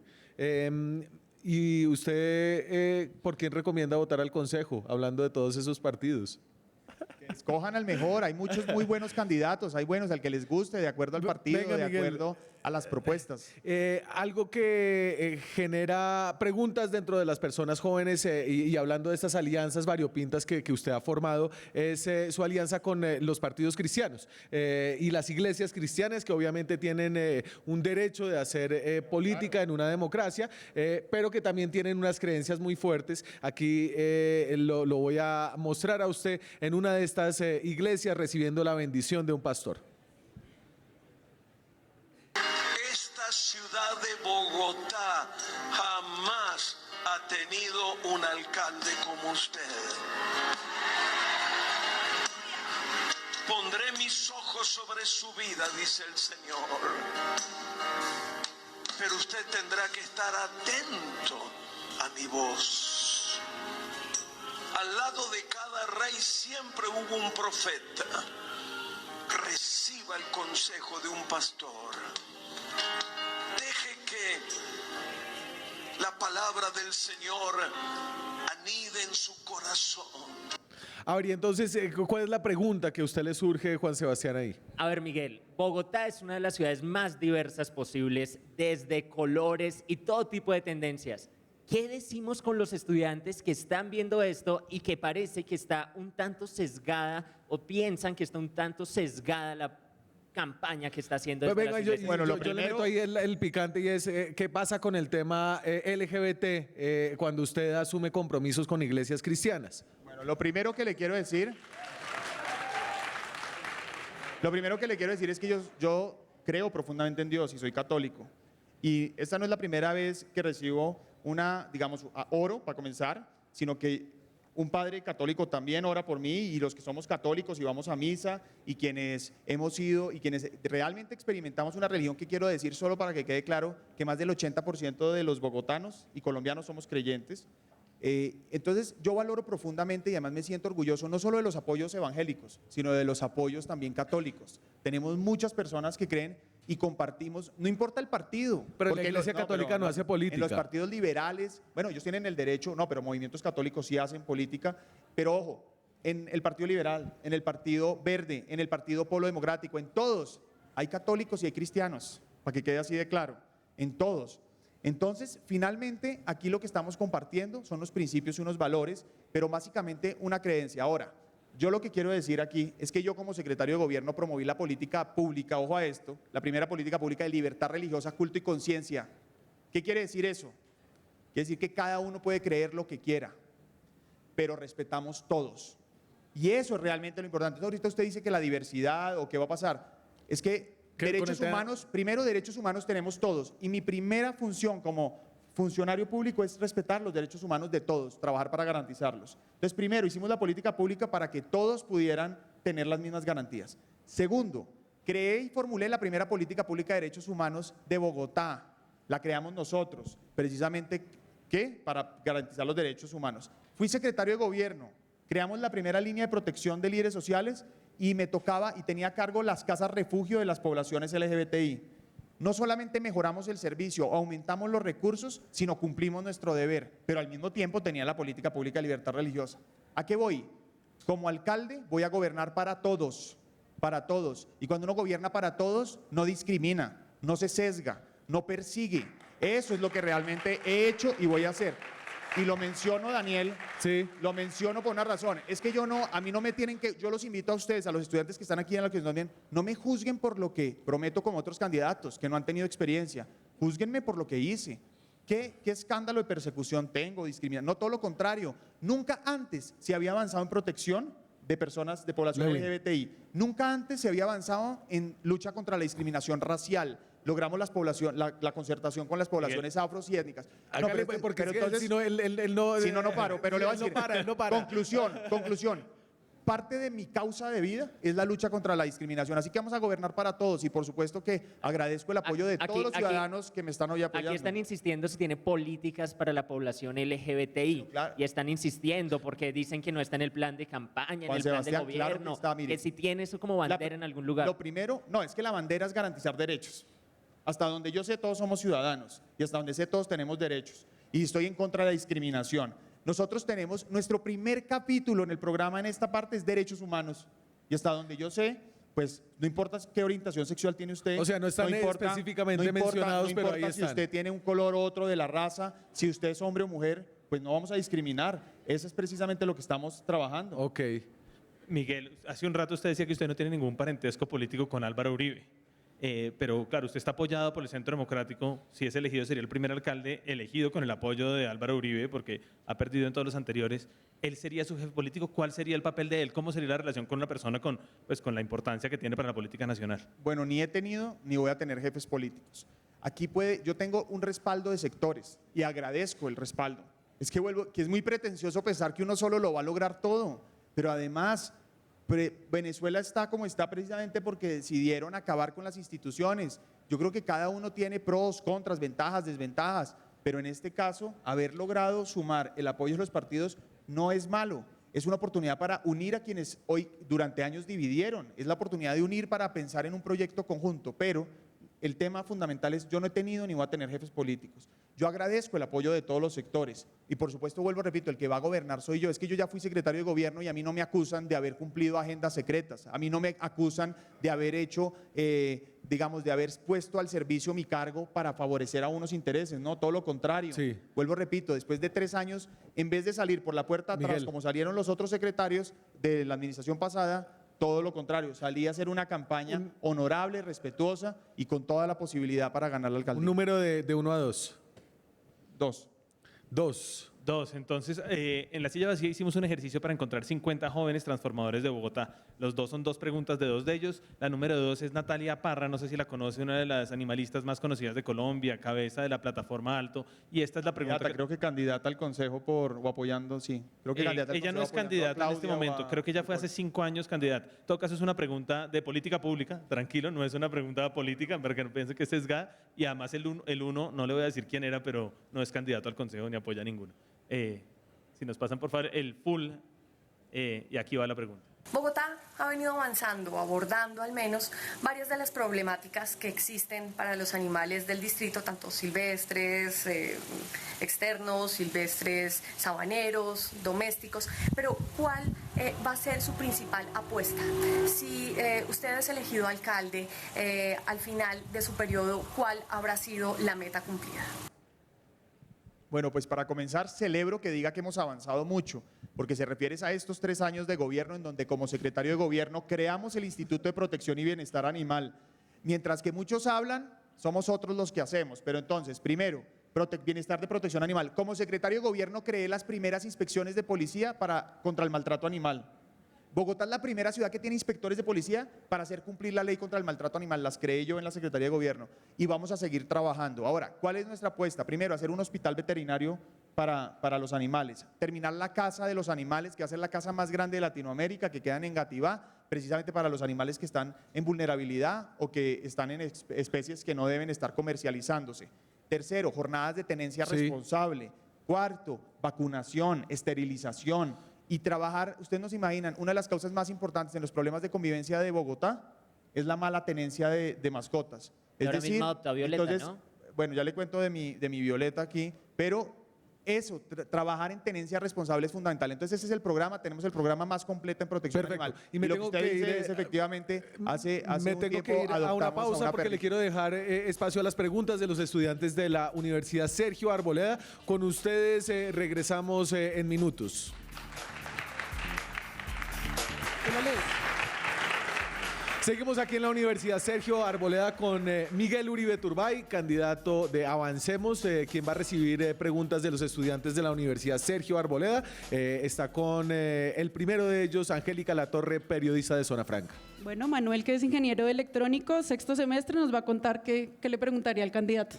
¿Y usted por quién recomienda votar al Consejo, hablando de todos esos partidos? Escojan al mejor, hay muchos muy buenos candidatos, hay buenos al que les guste, de acuerdo al partido, Venga, de Miguel. acuerdo a las propuestas. Algo que genera preguntas dentro de las personas jóvenes y hablando de estas alianzas variopintas que usted ha formado es su alianza con los partidos cristianos y las iglesias cristianas que obviamente tienen un derecho de hacer política en una democracia, pero que también tienen unas creencias muy fuertes. Aquí lo voy a mostrar a usted en una de estas iglesias recibiendo la bendición de un pastor. Esta ciudad de Bogotá jamás ha tenido un alcalde como usted. Pondré mis ojos sobre su vida, dice el Señor. Pero usted tendrá que estar atento a mi voz. Al lado de cada rey siempre hubo un profeta. Reciba el consejo de un pastor. Deje que la palabra del Señor anide en su corazón. A ver, y entonces, ¿cuál es la pregunta que a usted le surge, Juan Sebastián, ahí? A ver, Miguel, Bogotá es una de las ciudades más diversas posibles, desde colores y todo tipo de tendencias. ¿Qué decimos con los estudiantes que están viendo esto y que parece que está un tanto sesgada o piensan que está un tanto sesgada la campaña que está haciendo Pues desde venga, las yo, iglesias? Bueno, lo yo le primero- meto ahí el picante y es, ¿qué pasa con el tema LGBT cuando usted asume compromisos con iglesias cristianas? Bueno, lo primero que le quiero decir es que yo creo profundamente en Dios y soy católico. Y esta no es la primera vez que recibo oro para comenzar, sino que un padre católico también ora por mí y los que somos católicos y vamos a misa y quienes hemos ido y quienes realmente experimentamos una religión que quiero decir solo para que quede claro que más del 80% de los bogotanos y colombianos somos creyentes. Entonces yo valoro profundamente y además me siento orgulloso no solo de los apoyos evangélicos, sino de los apoyos también católicos. Tenemos muchas personas que creen y compartimos, no importa el partido. Pero la porque Iglesia Católica no hace política. En los partidos liberales, bueno, ellos tienen el derecho, no, pero movimientos católicos sí hacen política, pero ojo, en el Partido Liberal, en el Partido Verde, en el Partido Polo Democrático, en todos hay católicos y hay cristianos, para que quede así de claro, en todos. Entonces, finalmente, aquí lo que estamos compartiendo son los principios y unos valores, pero básicamente una creencia. Ahora, yo lo que quiero decir aquí es que yo como secretario de gobierno promoví la política pública, ojo a esto, la primera política pública de libertad religiosa, culto y conciencia. ¿Qué quiere decir eso? Quiere decir que cada uno puede creer lo que quiera, pero respetamos todos. Y eso es realmente lo importante. Entonces, ahorita usted dice que la diversidad o qué va a pasar, es que ¿Qué con derechos el tema? humanos, primero derechos humanos tenemos todos. Y mi primera función como funcionario público es respetar los derechos humanos de todos, trabajar para garantizarlos. Entonces, primero, hicimos la política pública para que todos pudieran tener las mismas garantías. Segundo, creé y formulé la primera política pública de derechos humanos de Bogotá. La creamos nosotros, precisamente, ¿qué? Para garantizar los derechos humanos. Fui secretario de gobierno, creamos la primera línea de protección de líderes sociales y me tocaba y tenía a cargo las casas refugio de las poblaciones LGBTI. No solamente mejoramos el servicio, aumentamos los recursos, sino cumplimos nuestro deber, pero al mismo tiempo tenía la política pública de libertad religiosa. ¿A qué voy? Como alcalde voy a gobernar para todos, y cuando uno gobierna para todos, no discrimina, no se sesga, no persigue. Eso es lo que realmente he hecho y voy a hacer. Y lo menciono, Daniel, Sí. lo menciono por una razón. Es que a mí no me tienen que, yo los invito a ustedes, a los estudiantes que están aquí en la que nos ven, no me juzguen por lo que prometo como otros candidatos que no han tenido experiencia. Júzguenme por lo que hice. ¿Qué escándalo de persecución tengo, discriminación? No, todo lo contrario. Nunca antes se había avanzado en protección de personas de población Lewin. LGBTI. Nunca antes se había avanzado en lucha contra la discriminación racial. Logramos la concertación con las poblaciones afros y étnicas. Hágale, porque es que si no, él no... Si no, no paro, pero le voy a decir. Él no para. Conclusión. Parte de mi causa de vida es la lucha contra la discriminación. Así que vamos a gobernar para todos y por supuesto que agradezco el apoyo de todos los ciudadanos que me están hoy apoyando. Aquí están insistiendo si tiene políticas para la población LGBTI. Claro. Y están insistiendo porque dicen que no está en el plan de campaña, en Juan el plan de Sebastián, claro que gobierno. está, mire. que si tiene eso como bandera en algún lugar. Lo primero, no, es que la bandera es garantizar derechos. Hasta donde yo sé, todos somos ciudadanos y hasta donde sé, todos tenemos derechos. Y estoy en contra de la discriminación. Nosotros tenemos nuestro primer capítulo en el programa en esta parte es derechos humanos. Y hasta donde yo sé, pues no importa qué orientación sexual tiene usted. O sea, no están específicamente mencionados, pero ahí si están. usted tiene un color u otro de la raza, si usted es hombre o mujer, pues no vamos a discriminar. Eso es precisamente lo que estamos trabajando. Ok. Miguel, hace un rato usted decía que usted no tiene ningún parentesco político con Álvaro Uribe. Pero claro, usted está apoyado por el Centro Democrático. Si es elegido, sería el primer alcalde elegido con el apoyo de Álvaro Uribe, porque ha perdido en todos los anteriores. Él sería su jefe político. ¿Cuál sería el papel de él? ¿Cómo sería la relación con una persona con la importancia que tiene para la política nacional? Bueno, ni he tenido ni voy a tener jefes políticos. Aquí yo tengo un respaldo de sectores y agradezco el respaldo. Es que que es muy pretencioso pensar que uno solo lo va a lograr todo, pero además Venezuela está como está precisamente porque decidieron acabar con las instituciones. Yo creo que cada uno tiene pros, contras, ventajas, desventajas, pero en este caso, haber logrado sumar el apoyo de los partidos no es malo. Es una oportunidad para unir a quienes hoy durante años dividieron. Es la oportunidad de unir para pensar en un proyecto conjunto, pero el tema fundamental es yo no he tenido ni voy a tener jefes políticos. Yo agradezco el apoyo de todos los sectores y por supuesto, vuelvo, repito, el que va a gobernar soy yo. Es que yo ya fui secretario de gobierno y a mí no me acusan de haber cumplido agendas secretas. A mí no me acusan de haber hecho, digamos, de haber puesto al servicio mi cargo para favorecer a unos intereses. No, todo lo contrario. Sí. Vuelvo, repito, después de 3 años, en vez de salir por la puerta atrás, Miguel. como salieron los otros secretarios de la administración pasada, todo lo contrario, salí a hacer una campaña honorable, respetuosa y con toda la posibilidad para ganar la alcaldía. Un número de 1 a 2. 2. 2. Entonces, en la silla vacía hicimos un ejercicio para encontrar 50 jóvenes transformadores de Bogotá. Los 2 son 2 preguntas de 2 de ellos. La número 2 es Natalia Parra, no sé si la conoce, una de las animalistas más conocidas de Colombia, cabeza de la plataforma Alto. Y esta es la pregunta. Creo que candidata al consejo o apoyando, sí. Creo que candidata al ella no consejo es apoyando a candidata en este Claudia o momento, a- creo que ella fue hace 5 años candidata. En todo caso es una pregunta de política pública, tranquilo, no es una pregunta política, para que no piense que es sesgada. Y además el uno, no le voy a decir quién era, pero no es candidato al consejo ni apoya a ninguno. Si nos pasan por favor el full, y aquí va la pregunta. Bogotá ha venido avanzando, abordando al menos varias de las problemáticas que existen para los animales del distrito, tanto silvestres, externos, silvestres, sabaneros, domésticos. Pero ¿cuál va a ser su principal apuesta? Si usted es elegido alcalde, al final de su periodo, ¿cuál habrá sido la meta cumplida? Bueno, pues para comenzar, celebro que diga que hemos avanzado mucho, porque se refiere a estos 3 años de gobierno en donde como secretario de gobierno creamos el Instituto de Protección y Bienestar Animal. Mientras que muchos hablan, somos otros los que hacemos. Pero entonces, primero, bienestar de protección animal. Como secretario de gobierno creé las primeras inspecciones de policía contra el maltrato animal. Bogotá es la primera ciudad que tiene inspectores de policía para hacer cumplir la ley contra el maltrato animal. Las creé yo en la Secretaría de Gobierno y vamos a seguir trabajando. Ahora, ¿cuál es nuestra apuesta? Primero, hacer un hospital veterinario para los animales. Terminar la casa de los animales, que va a ser la casa más grande de Latinoamérica, que queda en Engativá, precisamente para los animales que están en vulnerabilidad o que están en especies que no deben estar comercializándose. Tercero, jornadas de tenencia Sí. responsable. Cuarto, vacunación, esterilización y trabajar. Ustedes no se imaginan, una de las causas más importantes en los problemas de convivencia de Bogotá es la mala tenencia de mascotas. Y ahora mismo adoptó a Violeta, ¿no? Bueno, ya le cuento de mi Violeta aquí, pero eso, trabajar en tenencia responsable es fundamental. Entonces ese es el programa, tenemos el programa más completo en protección Perfecto. animal. Y me lo tengo que usted que ir, dice es efectivamente, hace me un tengo tiempo que ir a una adoptamos pausa una porque le perrita. quiero dejar espacio a las preguntas de los estudiantes de la Universidad Sergio Arboleda. Con ustedes regresamos en minutos. Seguimos aquí en la Universidad Sergio Arboleda con Miguel Uribe Turbay, candidato de Avancemos, quien va a recibir preguntas de los estudiantes de la Universidad Sergio Arboleda. Está con el primero de ellos, Angélica Latorre, periodista de Zona Franca. Bueno, Manuel, que es ingeniero electrónico, sexto semestre, nos va a contar qué le preguntaría al candidato.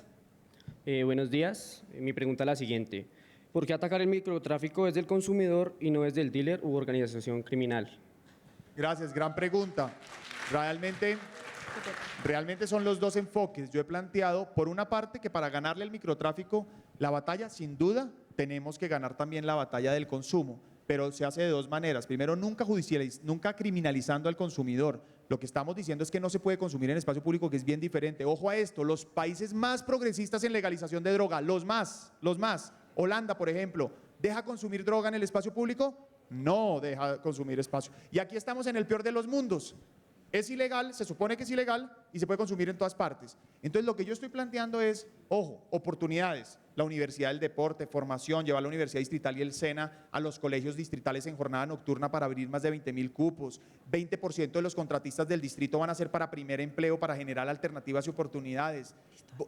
Buenos días. Mi pregunta es la siguiente. ¿Por qué atacar el microtráfico desde el consumidor y no desde el dealer u organización criminal? Gracias, gran pregunta. Realmente son los dos enfoques. Yo he planteado, por una parte, que para ganarle al microtráfico, la batalla, sin duda, tenemos que ganar también la batalla del consumo, pero se hace de dos maneras. Primero, nunca criminalizando al consumidor. Lo que estamos diciendo es que no se puede consumir en espacio público, que es bien diferente. Ojo a esto, los países más progresistas en legalización de droga, los más. Holanda, por ejemplo, ¿deja consumir droga en el espacio público? No deja consumir espacio. Y aquí estamos en el peor de los mundos. Es ilegal, se supone que es ilegal y se puede consumir en todas partes. Entonces lo que yo estoy planteando es, ojo, oportunidades. La Universidad del Deporte, formación, llevar la Universidad Distrital y el SENA a los colegios distritales en jornada nocturna para abrir más de 20.000 cupos. 20% de los contratistas del distrito van a ser para primer empleo, para generar alternativas y oportunidades.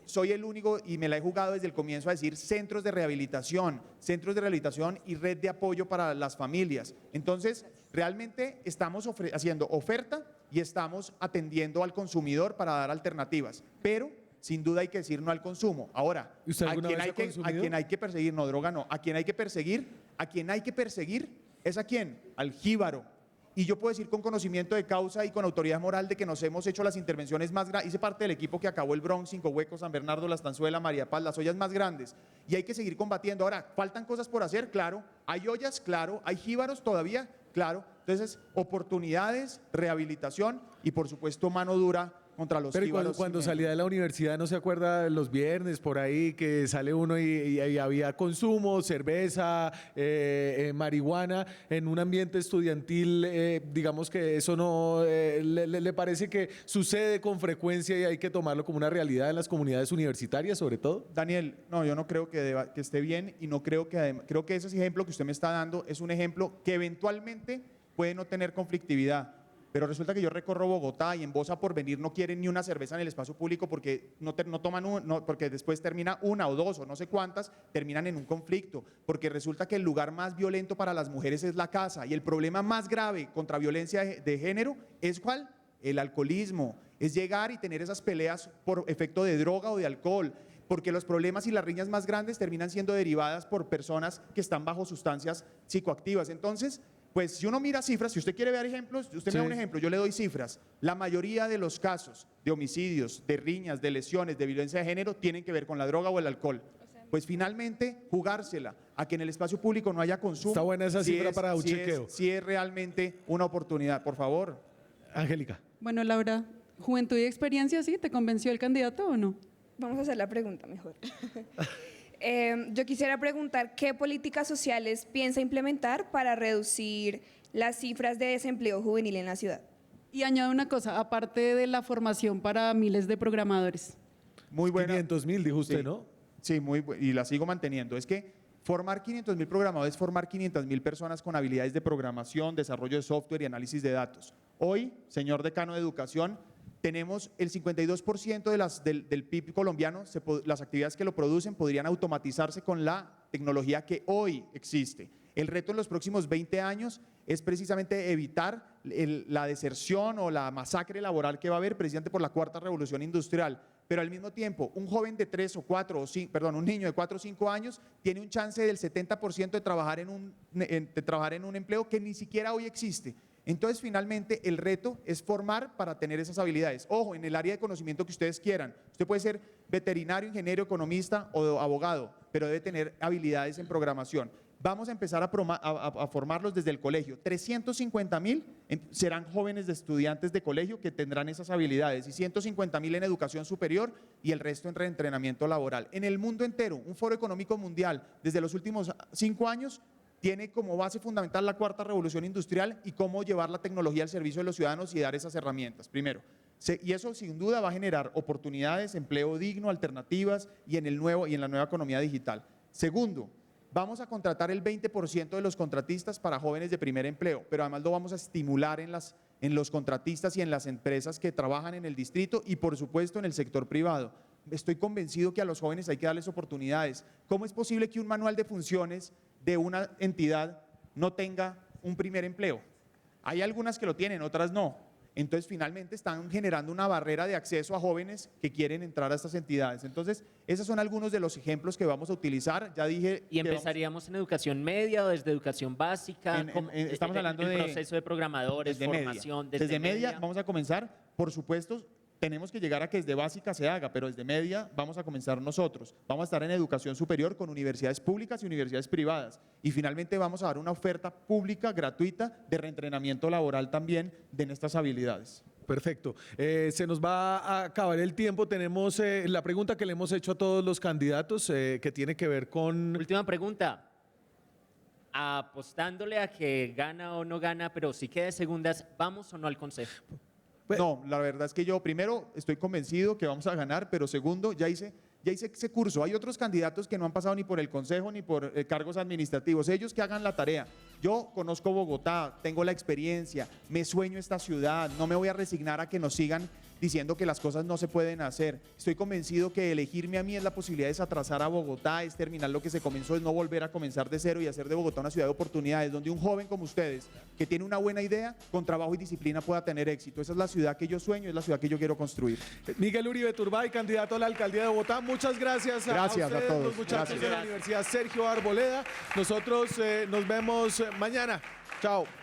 Soy el único, y me la he jugado desde el comienzo a decir, centros de rehabilitación y red de apoyo para las familias. Entonces, realmente estamos haciendo oferta y estamos atendiendo al consumidor para dar alternativas, pero sin duda hay que decir no al consumo. Ahora, ¿Usted a alguna quien, vez hay ha que, a consumido? quien hay que perseguir, no, droga no, a quien hay que perseguir es a quién, al jíbaro. Y yo puedo decir con conocimiento de causa y con autoridad moral de que nos hemos hecho las intervenciones más grandes. Hice parte del equipo que acabó el Bronx, Cinco Huecos, San Bernardo, La Estanzuela, María Paz, las ollas más grandes. Y hay que seguir combatiendo. Ahora, ¿faltan cosas por hacer? Claro. ¿Hay ollas? Claro. ¿Hay jíbaros todavía? Claro. Entonces, oportunidades, rehabilitación y, por supuesto, mano dura contra los Pero jíbaros. cuando salía de la universidad, ¿no se acuerda los viernes por ahí que sale uno y había consumo, cerveza, marihuana en un ambiente estudiantil? Digamos que eso no le parece que sucede con frecuencia y hay que tomarlo como una realidad en las comunidades universitarias, sobre todo. Daniel, no, yo no creo que esté bien y no creo creo que ese ejemplo que usted me está dando es un ejemplo que eventualmente puede no tener conflictividad. Pero resulta que yo recorro Bogotá y en Bosa por venir no quieren ni una cerveza en el espacio público porque no toman porque después termina una o dos o no sé cuántas, terminan en un conflicto. Porque resulta que el lugar más violento para las mujeres es la casa y el problema más grave contra violencia de género es ¿cuál? El alcoholismo. Es llegar y tener esas peleas por efecto de droga o de alcohol. Porque los problemas y las riñas más grandes terminan siendo derivadas por personas que están bajo sustancias psicoactivas. Entonces, pues si uno mira cifras, si usted quiere ver ejemplos, usted me da un ejemplo, yo le doy cifras. La mayoría de los casos de homicidios, de riñas, de lesiones, de violencia de género tienen que ver con la droga o el alcohol. Pues finalmente jugársela a que en el espacio público no haya consumo. Está buena esa cifra para un chequeo. Si es realmente una oportunidad, por favor. Angélica. Bueno, Laura, juventud y experiencia, ¿sí? ¿Te convenció el candidato o no? Vamos a hacer la pregunta mejor. Yo quisiera preguntar qué políticas sociales piensa implementar para reducir las cifras de desempleo juvenil en la ciudad. Y añado una cosa, aparte de la formación para miles de programadores. Muy buena. 500.000, dijo usted, Sí. ¿no? Sí, y la sigo manteniendo. Es que formar 500.000 programadores es formar 500.000 personas con habilidades de programación, desarrollo de software y análisis de datos. Hoy, señor decano de Educación, tenemos el 52% del PIB colombiano, las actividades que lo producen podrían automatizarse con la tecnología que hoy existe. El reto en los próximos 20 años es precisamente evitar la deserción o la masacre laboral que va a haber precisamente por la cuarta revolución industrial. Pero al mismo tiempo, un joven de 3 o 4 o 5, perdón, un niño de 4 o 5 años tiene un chance del 70% de trabajar en un empleo que ni siquiera hoy existe. Entonces, finalmente, el reto es formar para tener esas habilidades. Ojo, en el área de conocimiento que ustedes quieran. Usted puede ser veterinario, ingeniero, economista o abogado, pero debe tener habilidades en programación. Vamos a empezar a formarlos desde el colegio. 350.000 serán jóvenes de estudiantes de colegio que tendrán esas habilidades y 150.000 en educación superior y el resto en reentrenamiento laboral. En el mundo entero, un foro económico mundial desde los últimos 5 años tiene como base fundamental la cuarta revolución industrial y cómo llevar la tecnología al servicio de los ciudadanos y dar esas herramientas, primero. Y eso sin duda va a generar oportunidades, empleo digno, alternativas y en la nueva economía digital. Segundo, vamos a contratar el 20% de los contratistas para jóvenes de primer empleo, pero además lo vamos a estimular en los contratistas y en las empresas que trabajan en el distrito y por supuesto en el sector privado. Estoy convencido que a los jóvenes hay que darles oportunidades. ¿Cómo es posible que un manual de funciones de una entidad no tenga un primer empleo? Hay algunas que lo tienen, otras no. Entonces, finalmente están generando una barrera de acceso a jóvenes que quieren entrar a estas entidades. Entonces, esos son algunos de los ejemplos que vamos a utilizar. Ya dije… ¿Y empezaríamos en educación media o desde educación básica? Estamos hablando de… de… proceso de programadores, desde formación… media. Desde media vamos a comenzar, por supuesto… Tenemos que llegar a que desde básica se haga, pero desde media vamos a comenzar nosotros. Vamos a estar en educación superior con universidades públicas y universidades privadas. Y finalmente vamos a dar una oferta pública gratuita de reentrenamiento laboral también de estas habilidades. Perfecto. Se nos va a acabar el tiempo. Tenemos la pregunta que le hemos hecho a todos los candidatos que tiene que ver con… Última pregunta. Apostándole a que gana o no gana, pero si queda de segundas, ¿vamos o no al consejo? No, la verdad es que yo primero estoy convencido que vamos a ganar, pero segundo, ya hice ese curso. Hay otros candidatos que no han pasado ni por el consejo ni por cargos administrativos. Ellos que hagan la tarea. Yo conozco Bogotá, tengo la experiencia, me sueño esta ciudad, no me voy a resignar a que nos sigan diciendo que las cosas no se pueden hacer. Estoy convencido que elegirme a mí es la posibilidad de desatrasar a Bogotá, es terminar lo que se comenzó, es no volver a comenzar de cero y hacer de Bogotá una ciudad de oportunidades, donde un joven como ustedes, que tiene una buena idea, con trabajo y disciplina pueda tener éxito. Esa es la ciudad que yo sueño, es la ciudad que yo quiero construir. Miguel Uribe Turbay, candidato a la alcaldía de Bogotá. Muchas gracias a ustedes, a todos. los muchachos Gracias. de la Universidad Sergio Arboleda. Nosotros nos vemos mañana. Chao.